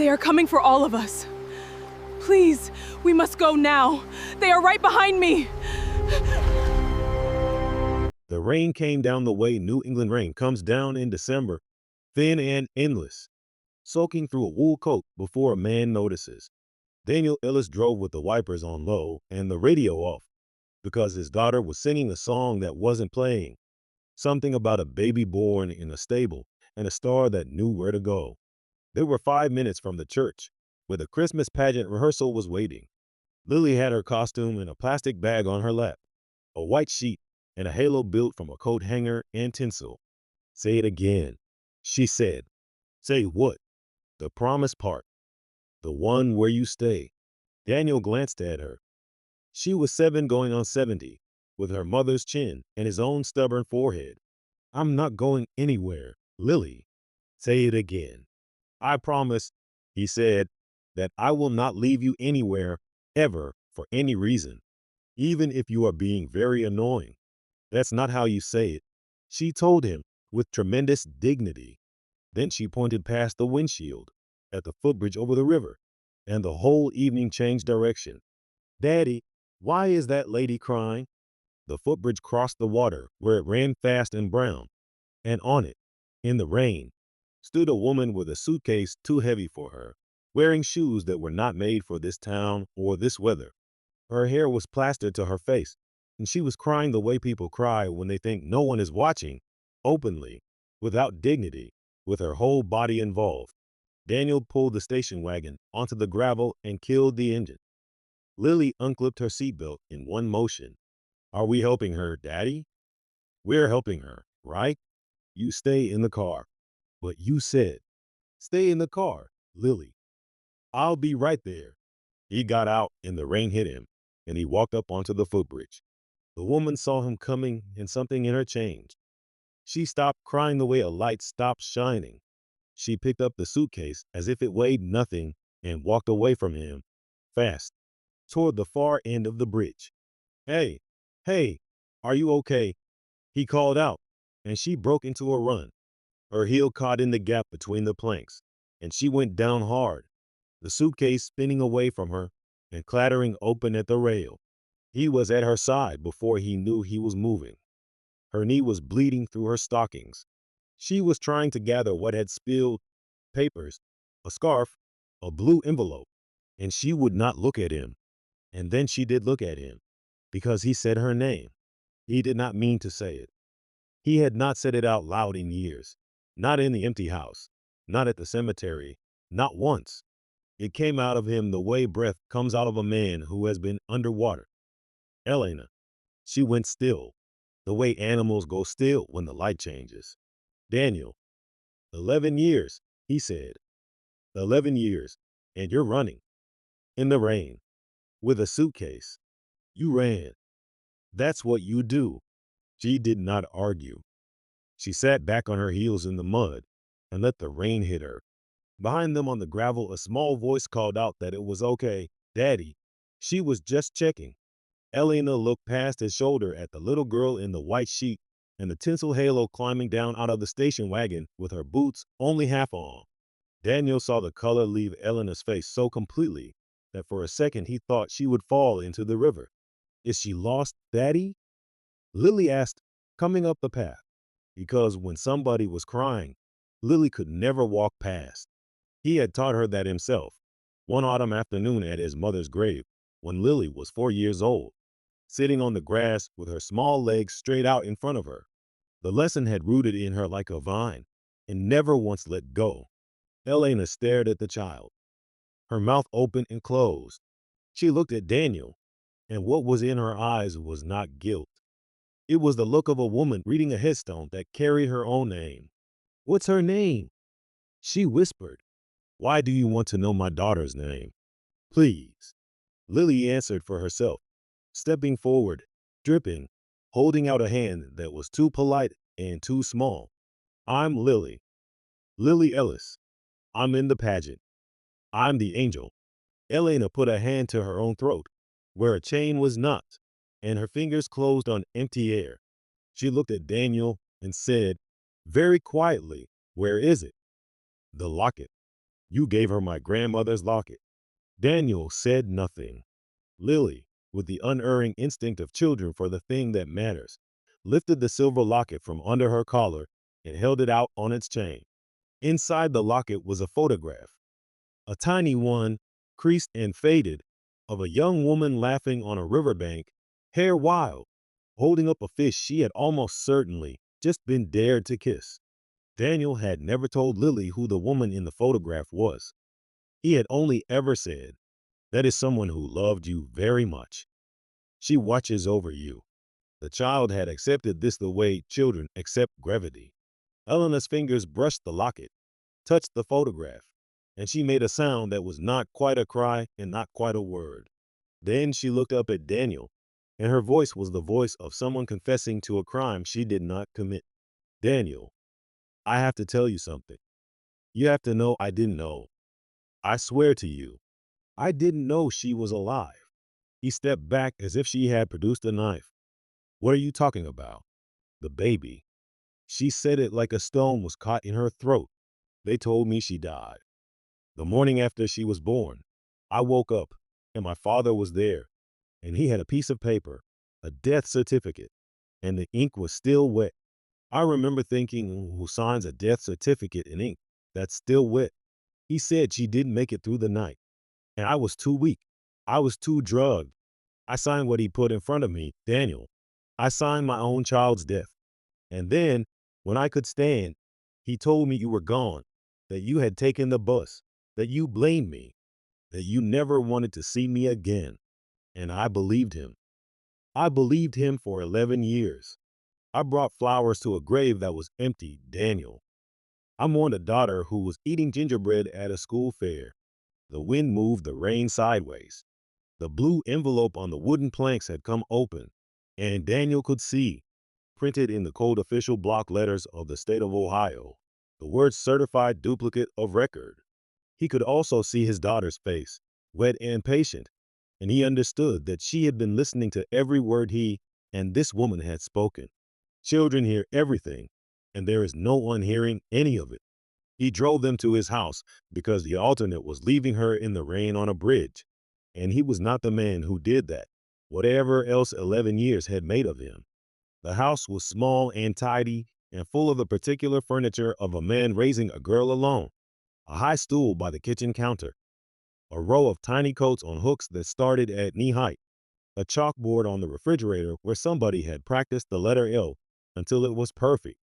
They are coming for all of us. Please, we must go now. They are right behind me. The rain came down the way New England rain comes down in December, thin and endless, soaking through a wool coat before a man notices. Daniel Ellis drove with the wipers on low and the radio off because his daughter was singing a song that wasn't playing, something about a baby born in a stable and a star that knew where to go. They were 5 minutes from the church, where the Christmas pageant rehearsal was waiting. Lily had her costume in a plastic bag on her lap, a white sheet, and a halo built from a coat hanger and tinsel. "Say it again," she said. "Say what?" "The promise part. The one where you stay." Daniel glanced at her. She was 7 going on 70, with her mother's chin and his own stubborn forehead. "I'm not going anywhere, Lily." "Say it again." "I promise," he said, "that I will not leave you anywhere, ever, for any reason, even if you are being very annoying." "That's not how you say it," she told him with tremendous dignity. Then she pointed past the windshield at the footbridge over the river, and the whole evening changed direction. "Daddy, why is that lady crying?" The footbridge crossed the water where it ran fast and brown, and on it, in the rain, stood a woman with a suitcase too heavy for her, wearing shoes that were not made for this town or this weather. Her hair was plastered to her face, and she was crying the way people cry when they think no one is watching, openly, without dignity, with her whole body involved. Daniel pulled the station wagon onto the gravel and killed the engine. Lily unclipped her seatbelt in one motion. "Are we helping her, Daddy?" "We're helping her, right? You stay in the car." "But you said—" "Stay in the car, Lily. I'll be right there." He got out and the rain hit him, and he walked up onto the footbridge. The woman saw him coming and something in her changed. She stopped crying the way a light stops shining. She picked up the suitcase as if it weighed nothing and walked away from him, fast, toward the far end of the bridge. "Hey, hey, are you okay?" he called out, and she broke into a run. Her heel caught in the gap between the planks, and she went down hard, the suitcase spinning away from her and clattering open at the rail. He was at her side before he knew he was moving. Her knee was bleeding through her stockings. She was trying to gather what had spilled: papers, a scarf, a blue envelope, and she would not look at him. And then she did look at him, because he said her name. He did not mean to say it. He had not said it out loud in years. Not in the empty house, not at the cemetery, not once. It came out of him the way breath comes out of a man who has been underwater. "Elena." She went still, the way animals go still when the light changes. "Daniel." 11 years, he said. 11 years, and you're running. In the rain, with a suitcase. You ran. That's what you do." She did not argue. She sat back on her heels in the mud and let the rain hit her. Behind them on the gravel, a small voice called out that it was okay. "Daddy." She was just checking. Elena looked past his shoulder at the little girl in the white sheet and the tinsel halo climbing down out of the station wagon with her boots only half on. Daniel saw the color leave Elena's face so completely that for a second he thought she would fall into the river. "Is she lost, Daddy?" Lily asked, coming up the path, because when somebody was crying, Lily could never walk past. He had taught her that himself, one autumn afternoon at his mother's grave, when Lily was 4 years old, sitting on the grass with her small legs straight out in front of her. The lesson had rooted in her like a vine and never once let go. Elena stared at the child, her mouth open and closed. She looked at Daniel, and what was in her eyes was not guilt. It was the look of a woman reading a headstone that carried her own name. "What's her name?" she whispered. "Why do you want to know my daughter's name?" "Please." Lily answered for herself, stepping forward, dripping, holding out a hand that was too polite and too small. "I'm Lily. Lily Ellis. I'm in the pageant. I'm the angel." Elena put a hand to her own throat, where a chain was not, and her fingers closed on empty air. She looked at Daniel and said, very quietly, "Where is it?" "The locket." You gave her my grandmother's locket." Daniel said nothing. Lily, with the unerring instinct of children for the thing that matters, lifted the silver locket from under her collar and held it out on its chain. Inside the locket was a photograph, a tiny one, creased and faded, of a young woman laughing on a riverbank, hair wild, holding up a fish she had almost certainly just been dared to kiss. Daniel had never told Lily who the woman in the photograph was. He had only ever said, "That is someone who loved you very much. She watches over you." The child had accepted this the way children accept gravity. Eleanor's fingers brushed the locket, touched the photograph, and she made a sound that was not quite a cry and not quite a word. Then she looked up at Daniel, and her voice was the voice of someone confessing to a crime she did not commit. "Daniel, I have to tell you something. You have to know I didn't know. I swear to you, I didn't know she was alive." He stepped back as if she had produced a knife. "What are you talking about?" "The baby." She said it like a stone was caught in her throat. "They told me she died. The morning after she was born, I woke up, and my father was there, and he had a piece of paper, a death certificate, and the ink was still wet. I remember thinking, who signs a death certificate in ink that's still wet?" He said she didn't make it through the night, and I was too weak. I was too drugged. I signed what he put in front of me, Daniel. I signed my own child's death. And then, when I could stand, he told me you were gone, that you had taken the bus, that you blamed me, that you never wanted to see me again. And I believed him. I believed him for 11 years. I brought flowers to a grave that was empty, Daniel. I mourned a daughter who was eating gingerbread at a school fair. The wind moved the rain sideways. The blue envelope on the wooden planks had come open, and Daniel could see, printed in the cold official block letters of the state of Ohio, the word "certified duplicate of record." He could also see his daughter's face, wet and patient, and he understood that she had been listening to every word he and this woman had spoken. Children hear everything, and there is no one hearing any of it. He drove them to his house because the alternate was leaving her in the rain on a bridge, and he was not the man who did that, whatever else 11 years had made of him. The house was small and tidy and full of the particular furniture of a man raising a girl alone: a high stool by the kitchen counter, a row of tiny coats on hooks that started at knee height, a chalkboard on the refrigerator where somebody had practiced the letter L until it was perfect.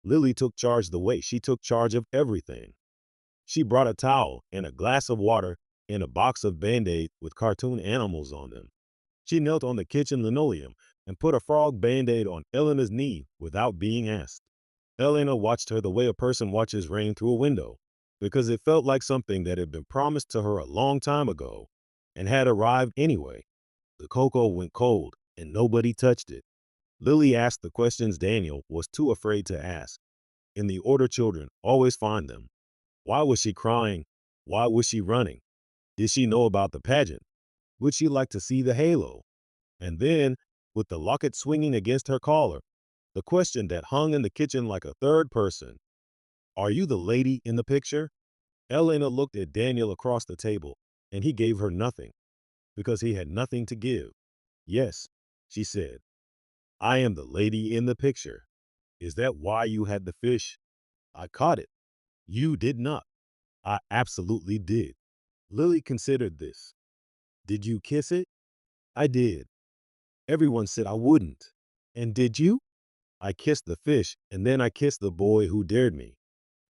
Lily took charge the way she took charge of everything. She brought a towel and a glass of water and a box of Band-Aids with cartoon animals on them. She knelt on the kitchen linoleum and put a frog Band-Aid on Eleanor's knee without being asked. Eleanor watched her the way a person watches rain through a window, because it felt like something that had been promised to her a long time ago and had arrived anyway. The cocoa went cold and nobody touched it. Lily asked the questions Daniel was too afraid to ask, in the order children always find them. Why was she crying? Why was she running? Did she know about the pageant? Would she like to see the halo? And then, with the locket swinging against her collar, the question that hung in the kitchen like a third person: "Are you the lady in the picture?" Elena looked at Daniel across the table, and he gave her nothing, because he had nothing to give. "Yes," she said, "I am the lady in the picture. Is that why you had the fish? I caught it. You did not." "I absolutely did." Lily considered this. "Did you kiss it?" "I did. Everyone said I wouldn't." "And did you?" "I kissed the fish, and then I kissed the boy who dared me.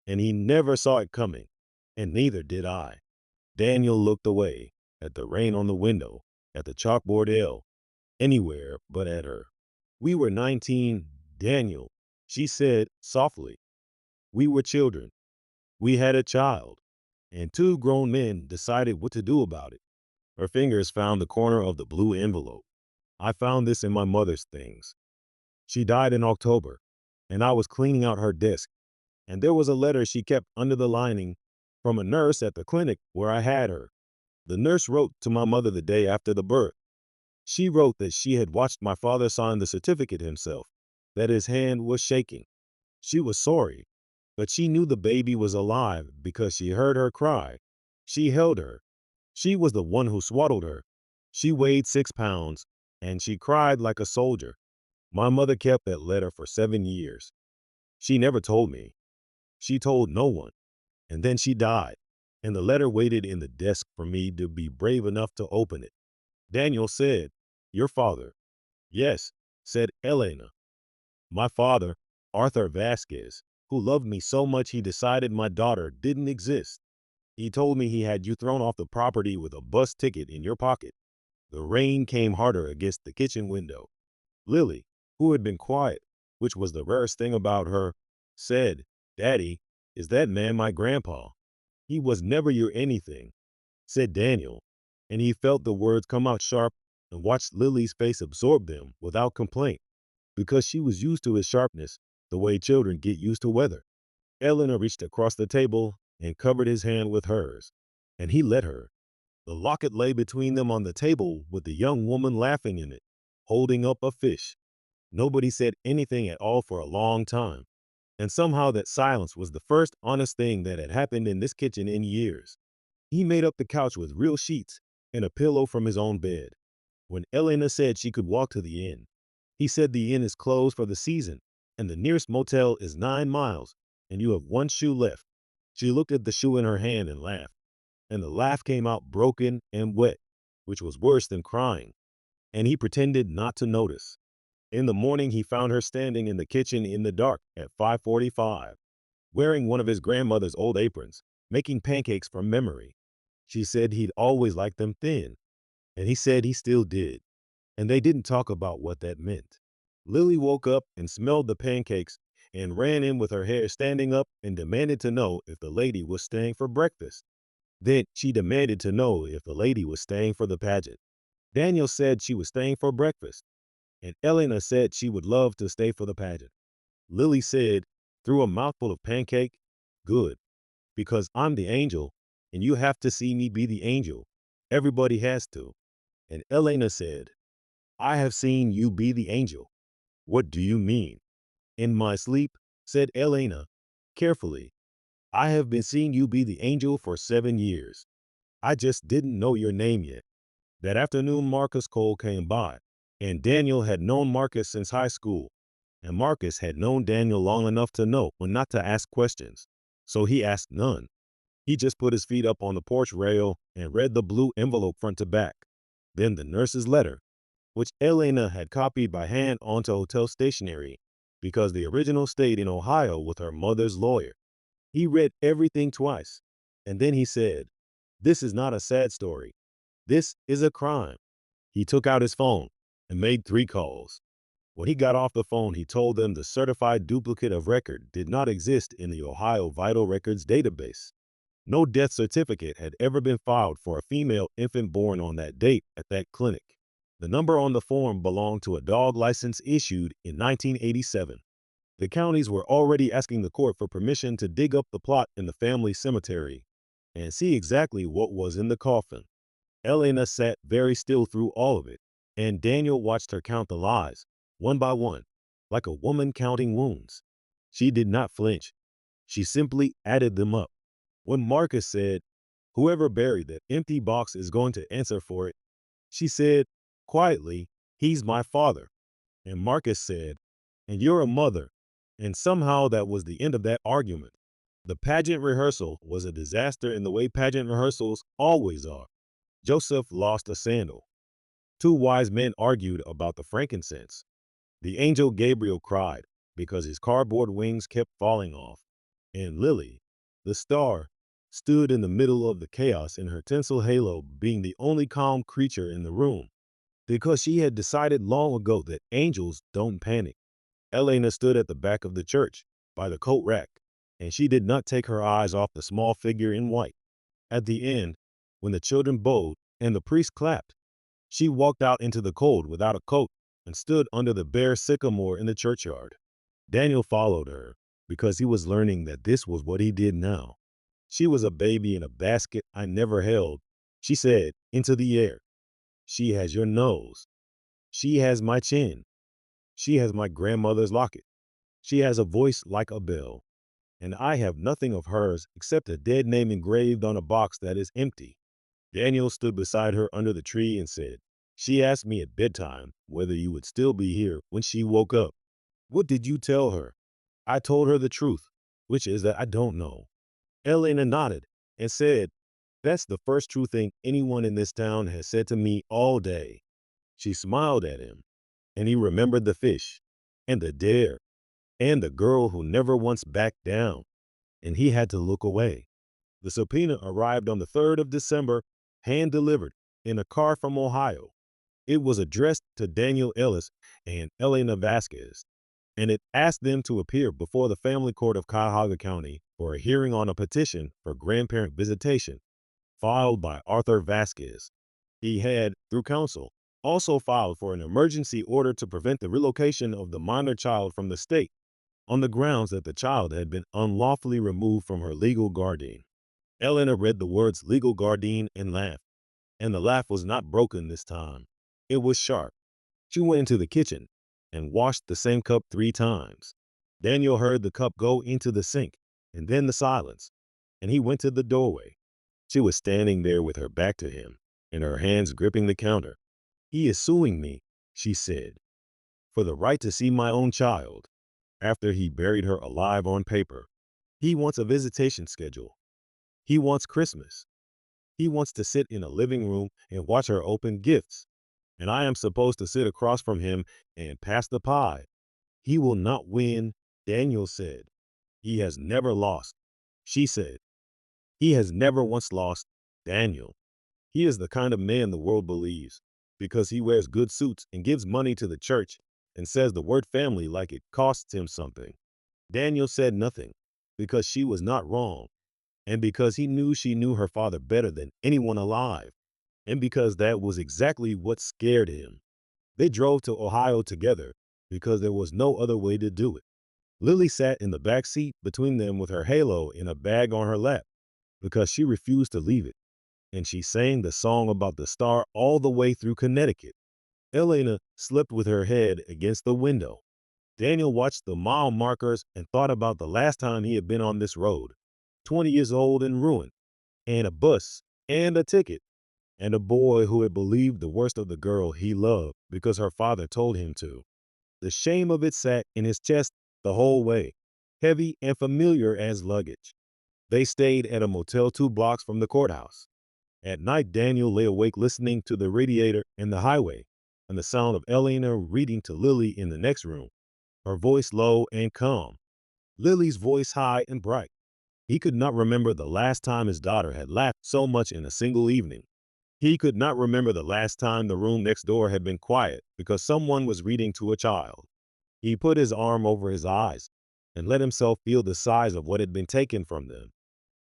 And he never saw it coming, and neither did I." Daniel looked away, at the rain on the window, at the chalkboard L, anywhere but at her. "We were 19, Daniel," she said softly. "We were children. We had a child, and two grown men decided what to do about it." Her fingers found the corner of the blue envelope. "I found this in my mother's things. She died in October, and I was cleaning out her desk, and there was a letter she kept under the lining from a nurse at the clinic where I had her. The nurse wrote to my mother the day after the birth. She wrote that she had watched my father sign the certificate himself, that his hand was shaking. She was sorry, but she knew the baby was alive because she heard her cry. She held her. She was the one who swaddled her. She weighed 6 pounds, and she cried like a soldier. My mother kept that letter for 7 years. She never told me. She told no one. And then she died. And the letter waited in the desk for me to be brave enough to open it. Daniel said, "Your father." "Yes," said Elena. "My father, Arthur Vasquez, who loved me so much he decided my daughter didn't exist. He told me he had you thrown off the property with a bus ticket in your pocket." The rain came harder against the kitchen window. Lily, who had been quiet, which was the rarest thing about her, said, "Daddy, is that man my grandpa?" "He was never your anything," said Daniel, and he felt the words come out sharp and watched Lily's face absorb them without complaint, because she was used to his sharpness the way children get used to weather. Eleanor reached across the table and covered his hand with hers, and he let her. The locket lay between them on the table with the young woman laughing in it, holding up a fish. Nobody said anything at all for a long time, and somehow that silence was the first honest thing that had happened in this kitchen in years. He made up the couch with real sheets and a pillow from his own bed. When Elena said she could walk to the inn, he said the inn is closed for the season, and the nearest motel is 9 miles, and you have one shoe left. She looked at the shoe in her hand and laughed, and the laugh came out broken and wet, which was worse than crying, and he pretended not to notice. In the morning, he found her standing in the kitchen in the dark at 5:45, wearing one of his grandmother's old aprons, making pancakes from memory. She said he'd always liked them thin, and he said he still did, and they didn't talk about what that meant. Lily woke up and smelled the pancakes and ran in with her hair standing up and demanded to know if the lady was staying for breakfast. Then she demanded to know if the lady was staying for the pageant. Daniel said she was staying for breakfast, and Elena said she would love to stay for the pageant. Lily said, through a mouthful of pancake, "Good, because I'm the angel, and you have to see me be the angel. Everybody has to." And Elena said, "I have seen you be the angel." "What do you mean?" "In my sleep," said Elena, carefully. "I have been seeing you be the angel for 7 years. I just didn't know your name yet." That afternoon, Marcus Cole came by, and Daniel had known Marcus since high school, and Marcus had known Daniel long enough to know when not to ask questions, so he asked none. He just put his feet up on the porch rail and read the blue envelope front to back, then the nurse's letter, which Elena had copied by hand onto hotel stationery because the original stayed in Ohio with her mother's lawyer. He read everything twice, and then he said, "This is not a sad story. This is a crime." He took out his phone and made 3 calls. When he got off the phone, he told them the certified duplicate of record did not exist in the Ohio Vital Records database. No death certificate had ever been filed for a female infant born on that date at that clinic. The number on the form belonged to a dog license issued in 1987. The counties were already asking the court for permission to dig up the plot in the family cemetery and see exactly what was in the coffin. Elena sat very still through all of it, and Daniel watched her count the lies, one by one, like a woman counting wounds. She did not flinch. She simply added them up. When Marcus said, "Whoever buried that empty box is going to answer for it," she said, quietly, "He's my father." And Marcus said, "And you're a mother." And somehow that was the end of that argument. The pageant rehearsal was a disaster in the way pageant rehearsals always are. Joseph lost a sandal. 2 wise men argued about the frankincense. The angel Gabriel cried because his cardboard wings kept falling off. And Lily, the star, stood in the middle of the chaos in her tinsel halo, being the only calm creature in the room, because she had decided long ago that angels don't panic. Elena stood at the back of the church, by the coat rack, and she did not take her eyes off the small figure in white. At the end, when the children bowed and the priest clapped, she walked out into the cold without a coat and stood under the bare sycamore in the churchyard. Daniel followed her because he was learning that this was what he did now. "She was a baby in a basket I never held," she said, into the air. "She has your nose. She has my chin. She has my grandmother's locket. She has a voice like a bell." and I have nothing of hers except a dead name engraved on a box that is empty. Daniel stood beside her under the tree and said, "She asked me at bedtime whether you would still be here when she woke up. What did you tell her?" "I told her the truth, which is that I don't know." Elena nodded and said, "That's the first true thing anyone in this town has said to me all day." She smiled at him, and he remembered the fish, and the dare, and the girl who never once backed down, and he had to look away. The subpoena arrived on the 3rd of December, hand-delivered, in a car from Ohio. It was addressed to Daniel Ellis and Elena Vasquez, and it asked them to appear before the family court of Cuyahoga County for a hearing on a petition for grandparent visitation filed by Arthur Vasquez. He had, through counsel, also filed for an emergency order to prevent the relocation of the minor child from the state on the grounds that the child had been unlawfully removed from her legal guardian. Elena read the words legal guardian and laughed, and the laugh was not broken this time. It was sharp. She went into the kitchen and washed the same cup 3 times. Daniel heard the cup go into the sink, and then the silence, and he went to the doorway. She was standing there with her back to him, and her hands gripping the counter. "He is suing me," she said, "for the right to see my own child, after he buried her alive on paper. He wants a visitation schedule. He wants Christmas. He wants to sit in a living room and watch her open gifts, and I am supposed to sit across from him and pass the pie. He will not win," Daniel said. "He has never lost," she said. "He has never once lost, Daniel. He is the kind of man the world believes, because he wears good suits and gives money to the church and says the word family like it costs him something." Daniel said nothing, because she was not wrong, and because he knew she knew her father better than anyone alive, and because that was exactly what scared him. They drove to Ohio together because there was no other way to do it. Lily sat in the back seat between them with her halo in a bag on her lap because she refused to leave it, and she sang the song about the star all the way through Connecticut. Elena slept with her head against the window. Daniel watched the mile markers and thought about the last time he had been on this road, 20 years old and ruined, and a bus, and a ticket, and a boy who had believed the worst of the girl he loved because her father told him to. The shame of it sat in his chest the whole way, heavy and familiar as luggage. They stayed at a motel 2 blocks from the courthouse. At night, Daniel lay awake listening to the radiator and the highway, and the sound of Elena reading to Lily in the next room, her voice low and calm, Lily's voice high and bright. He could not remember the last time his daughter had laughed so much in a single evening. He could not remember the last time the room next door had been quiet because someone was reading to a child. He put his arm over his eyes and let himself feel the size of what had been taken from them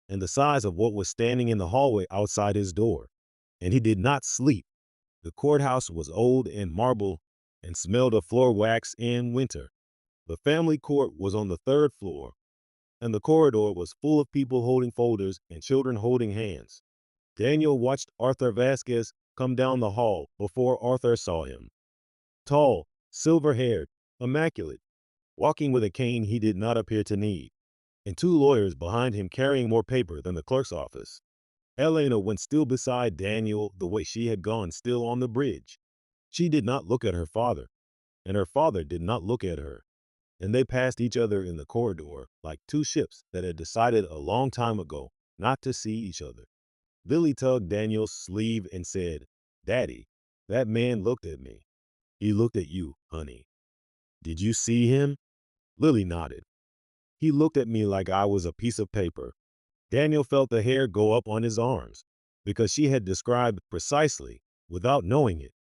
and the size of what was standing in the hallway outside his door. And he did not sleep. The courthouse was old and marble and smelled of floor wax in winter. The family court was on the 3rd floor, and the corridor was full of people holding folders and children holding hands. Daniel watched Arthur Vasquez come down the hall before Arthur saw him. Tall, silver-haired, immaculate, walking with a cane he did not appear to need, and 2 lawyers behind him carrying more paper than the clerk's office. Elena went still beside Daniel the way she had gone still on the bridge. She did not look at her father, and her father did not look at her, and they passed each other in the corridor like 2 ships that had decided a long time ago not to see each other. Lily tugged Daniel's sleeve and said, "Daddy, that man looked at me." "He looked at you, honey." "Did you see him?" Lily nodded. "He looked at me like I was a piece of paper." Daniel felt the hair go up on his arms because she had described precisely, without knowing it,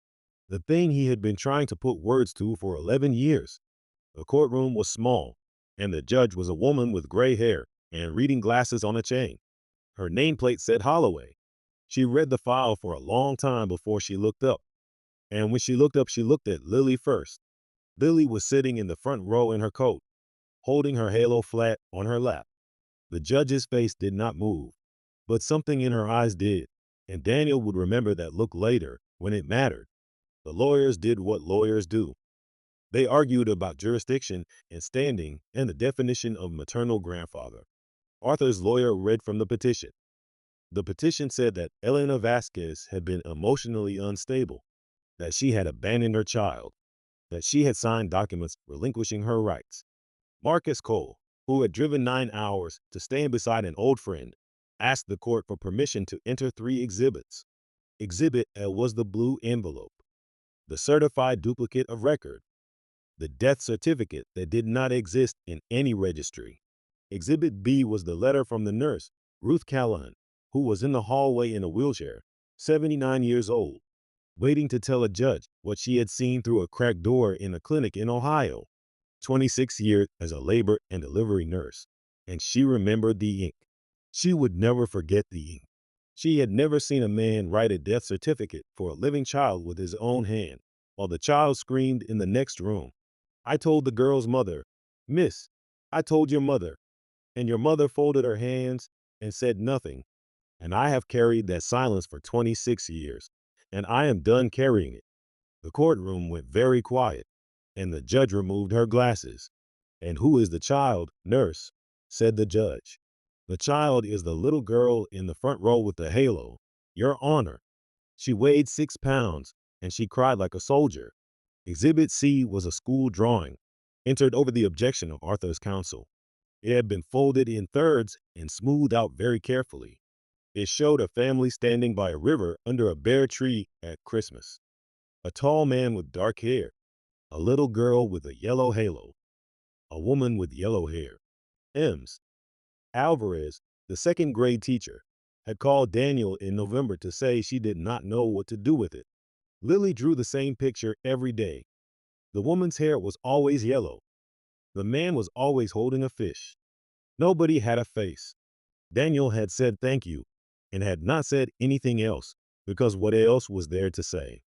the thing he had been trying to put words to for 11 years. The courtroom was small, and the judge was a woman with gray hair and reading glasses on a chain. Her nameplate said Holloway. She read the file for a long time before she looked up, and when she looked up, she looked at Lily first. Lily was sitting in the front row in her coat, holding her halo flat on her lap. The judge's face did not move, but something in her eyes did, and Daniel would remember that look later when it mattered. The lawyers did what lawyers do. They argued about jurisdiction and standing and the definition of maternal grandfather. Arthur's lawyer read from the petition. The petition said that Elena Vasquez had been emotionally unstable, that she had abandoned her child, that she had signed documents relinquishing her rights. Marcus Cole, who had driven 9 hours to stand beside an old friend, asked the court for permission to enter 3 exhibits. Exhibit A was the blue envelope, the certified duplicate of record, the death certificate that did not exist in any registry. Exhibit B was the letter from the nurse, Ruth Callahan, who was in the hallway in a wheelchair, 79 years old, waiting to tell a judge what she had seen through a cracked door in a clinic in Ohio. 26 years as a labor and delivery nurse, and she remembered the ink. She would never forget the ink. She had never seen a man write a death certificate for a living child with his own hand, while the child screamed in the next room. I told the girl's mother, "Miss, I told your mother," and your mother folded her hands and said nothing. And I have carried that silence for 26 years, and I am done carrying it. The courtroom went very quiet, and the judge removed her glasses. "And who is the child, nurse?" said the judge. "The child is the little girl in the front row with the halo, Your Honor. She weighed 6 pounds, and she cried like a soldier." Exhibit C was a school drawing, entered over the objection of Arthur's counsel. It had been folded in thirds and smoothed out very carefully. It showed a family standing by a river under a bare tree at Christmas. A tall man with dark hair, a little girl with a yellow halo, a woman with yellow hair. Ems. Alvarez, the second-grade teacher, had called Daniel in November to say she did not know what to do with it. Lily drew the same picture every day. The woman's hair was always yellow. The man was always holding a fish. Nobody had a face. Daniel had said thank you and had not said anything else because what else was there to say?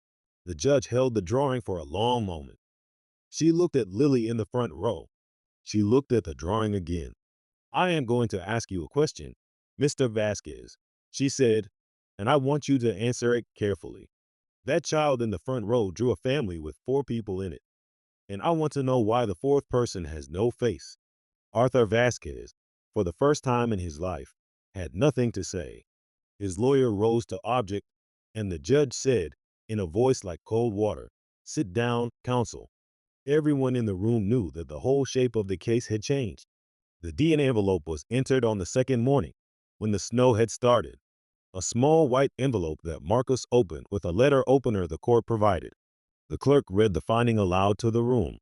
The judge held the drawing for a long moment. She looked at Lily in the front row. She looked at the drawing again. "I am going to ask you a question, Mr. Vasquez," she said, "and I want you to answer it carefully. That child in the front row drew a family with 4 people in it, and I want to know why the 4th person has no face." Arthur Vasquez, for the first time in his life, had nothing to say. His lawyer rose to object, and the judge said, in a voice like cold water, "Sit down, counsel." Everyone in the room knew that the whole shape of the case had changed. The DNA envelope was entered on the second morning, when the snow had started. A small white envelope that Marcus opened with a letter opener the court provided. The clerk read the finding aloud to the room.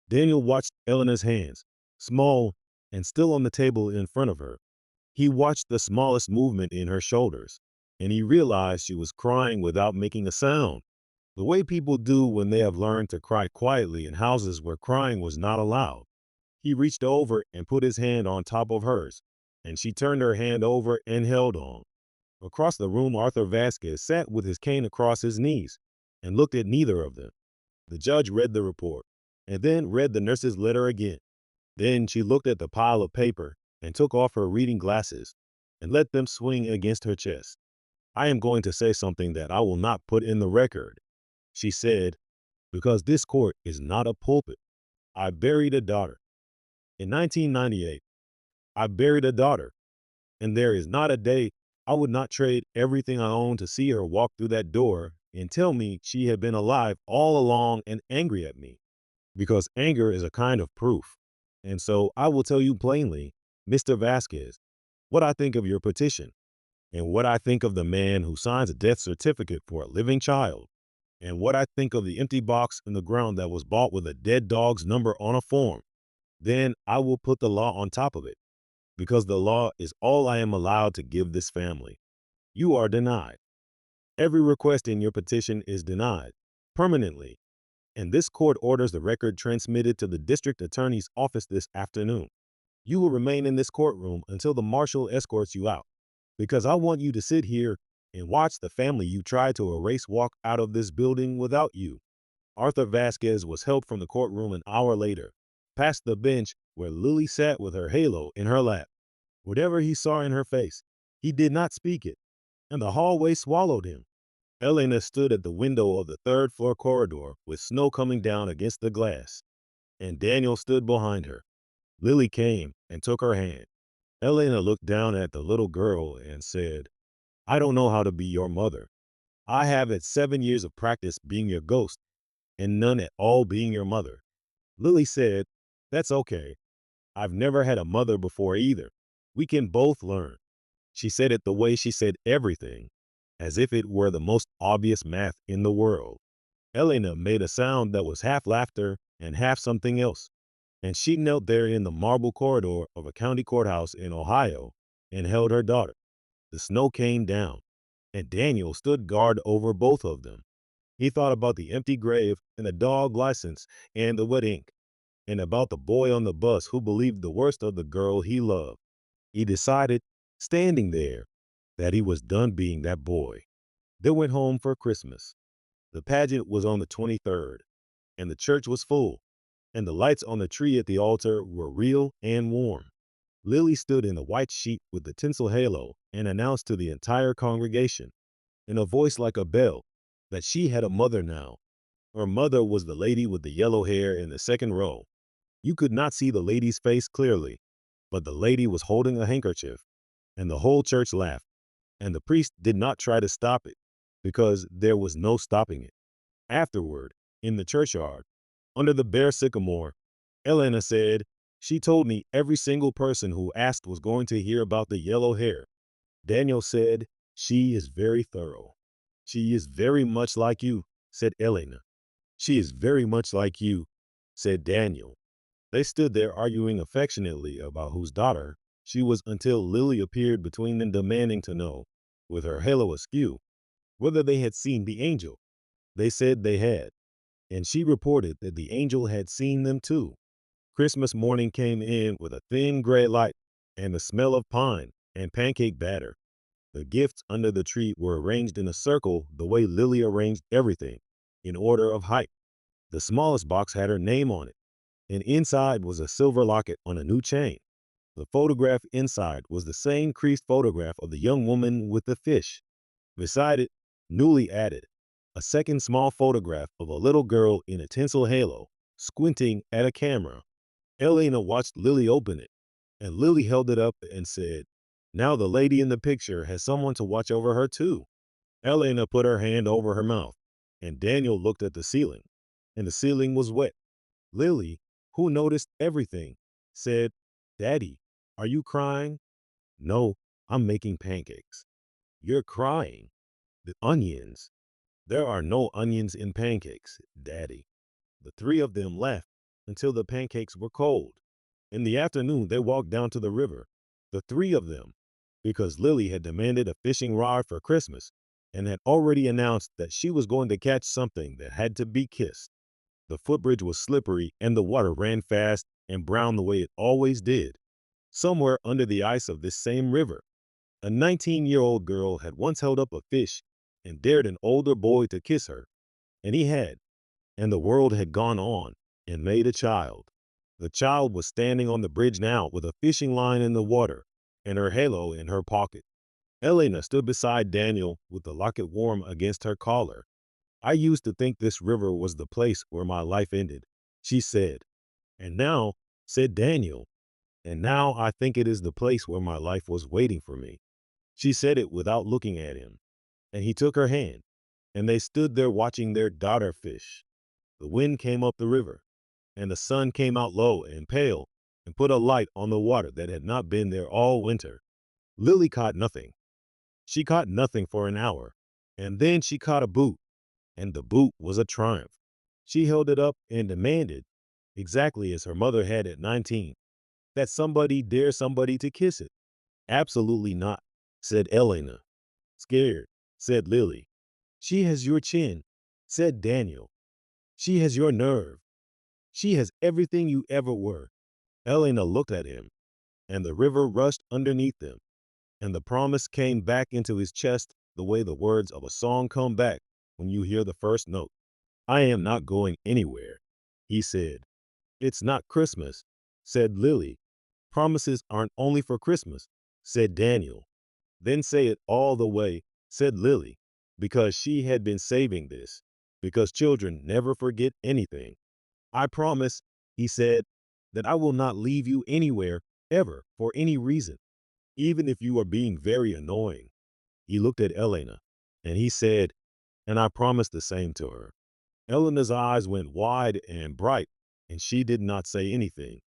Daniel watched Elena's hands, small and still on the table in front of her. He watched the smallest movement in her shoulders, and he realized she was crying without making a sound, the way people do when they have learned to cry quietly in houses where crying was not allowed. He reached over and put his hand on top of hers, and she turned her hand over and held on. Across the room, Arthur Vasquez sat with his cane across his knees and looked at neither of them. The judge read the report and then read the nurse's letter again. Then she looked at the pile of paper and took off her reading glasses and let them swing against her chest. "I am going to say something that I will not put in the record," she said, "because this court is not a pulpit. I buried a daughter. In 1998, I buried a daughter, and there is not a day I would not trade everything I own to see her walk through that door and tell me she had been alive all along and angry at me, because anger is a kind of proof. And so I will tell you plainly, Mr. Vasquez, what I think of your petition, and what I think of the man who signs a death certificate for a living child, and what I think of the empty box in the ground that was bought with a dead dog's number on a form. Then I will put the law on top of it, because the law is all I am allowed to give this family. You are denied. Every request in your petition is denied, permanently, and this court orders the record transmitted to the district attorney's office this afternoon. You will remain in this courtroom until the marshal escorts you out, because I want you to sit here and watch the family you tried to erase walk out of this building without you." Arthur Vasquez was helped from the courtroom an hour later, past the bench where Lily sat with her halo in her lap. Whatever he saw in her face, he did not speak it, and the hallway swallowed him. Elena stood at the window of the third-floor corridor with snow coming down against the glass. and Daniel stood behind her. Lily came and took her hand. Elena looked down at the little girl and said, I don't know how to be your mother. I have had 7 years of practice being your ghost and none at all being your mother. Lily said, That's okay. I've never had a mother before either. We can both learn. She said it the way she said everything, as if it were the most obvious math in the world. Elena made a sound that was half laughter and half something else, and she knelt there in the marble corridor of a county courthouse in Ohio and held her daughter. The snow came down, and Daniel stood guard over both of them. He thought about the empty grave and the dog license and the wet ink, and about the boy on the bus who believed the worst of the girl he loved. He decided, standing there, that he was done being that boy. They went home for Christmas. The pageant was on the 23rd, and the church was full, and the lights on the tree at the altar were real and warm. Lily stood in the white sheet with the tinsel halo and announced to the entire congregation, in a voice like a bell, that she had a mother now. Her mother was the lady with the yellow hair in the second row. You could not see the lady's face clearly, but the lady was holding a handkerchief, and the whole church laughed, and the priest did not try to stop it, because there was no stopping it. Afterward, in the churchyard, under the bare sycamore, Elena said, She told me every single person who asked was going to hear about the yellow hair. Daniel said, She is very thorough. She is very much like you, said Elena. She is very much like you, said Daniel. They stood there arguing affectionately about whose daughter she was until Lily appeared between them demanding to know, with her halo askew, whether they had seen the angel. They said they had, and she reported that the angel had seen them too. Christmas morning came in with a thin gray light and the smell of pine and pancake batter. The gifts under the tree were arranged in a circle the way Lily arranged everything, in order of height. The smallest box had her name on it, and inside was a silver locket on a new chain. The photograph inside was the same creased photograph of the young woman with the fish. Beside it, newly added, a second small photograph of a little girl in a tinsel halo, squinting at a camera. Elena watched Lily open it, and Lily held it up and said, Now the lady in the picture has someone to watch over her too. Elena put her hand over her mouth, and Daniel looked at the ceiling, and the ceiling was wet. Lily, who noticed everything, said, Daddy, are you crying? No, I'm making pancakes. You're crying. The onions. There are no onions in pancakes, Daddy. The three of them laughed until the pancakes were cold. In the afternoon, they walked down to the river, the three of them, because Lily had demanded a fishing rod for Christmas and had already announced that she was going to catch something that had to be kissed. The footbridge was slippery and the water ran fast and brown the way it always did. Somewhere under the ice of this same river, a 19-year-old girl had once held up a fish and dared an older boy to kiss her, and he had, and the world had gone on and made a child. The child was standing on the bridge now with a fishing line in the water and her halo in her pocket. Elena stood beside Daniel with the locket warm against her collar. I used to think this river was the place where my life ended, she said. And now, said Daniel, and now I think it is the place where my life was waiting for me. She said it without looking at him, and he took her hand, and they stood there watching their daughter fish. The wind came up the river, and the sun came out low and pale and put a light on the water that had not been there all winter. Lily caught nothing. She caught nothing for an hour, and then she caught a boot, and the boot was a triumph. She held it up and demanded, exactly as her mother had at 19, that somebody dare somebody to kiss it. Absolutely not, said Elena. Scared, said Lily. She has your chin, said Daniel. She has your nerve. She has everything you ever were. Elena looked at him, and the river rushed underneath them, and the promise came back into his chest the way the words of a song come back when you hear the first note. I am not going anywhere, he said. It's not Christmas, said Lily. Promises aren't only for Christmas, said Daniel. Then say it all the way, said Lily, because she had been saving this, because children never forget anything. I promise, He said that I will not leave you anywhere, ever, for any reason, even if you are being very annoying. He looked at Elena, and he said, and I promised the same to her. Elena's eyes went wide and bright, and she did not say anything.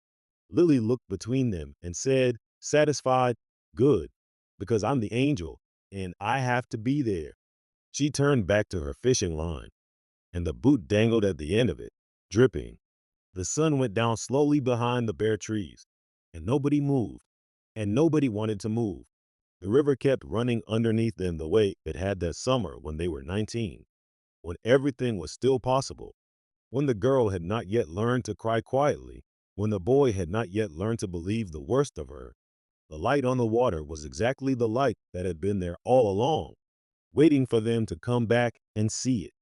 Lily looked between them and said, satisfied, good, because I'm the angel, and I have to be there. She turned back to her fishing line, and the boot dangled at the end of it, dripping. The sun went down slowly behind the bare trees, and nobody moved, and nobody wanted to move. The river kept running underneath them the way it had that summer when they were 19, when everything was still possible, when the girl had not yet learned to cry quietly, when the boy had not yet learned to believe the worst of her. The light on the water was exactly the light that had been there all along, waiting for them to come back and see it.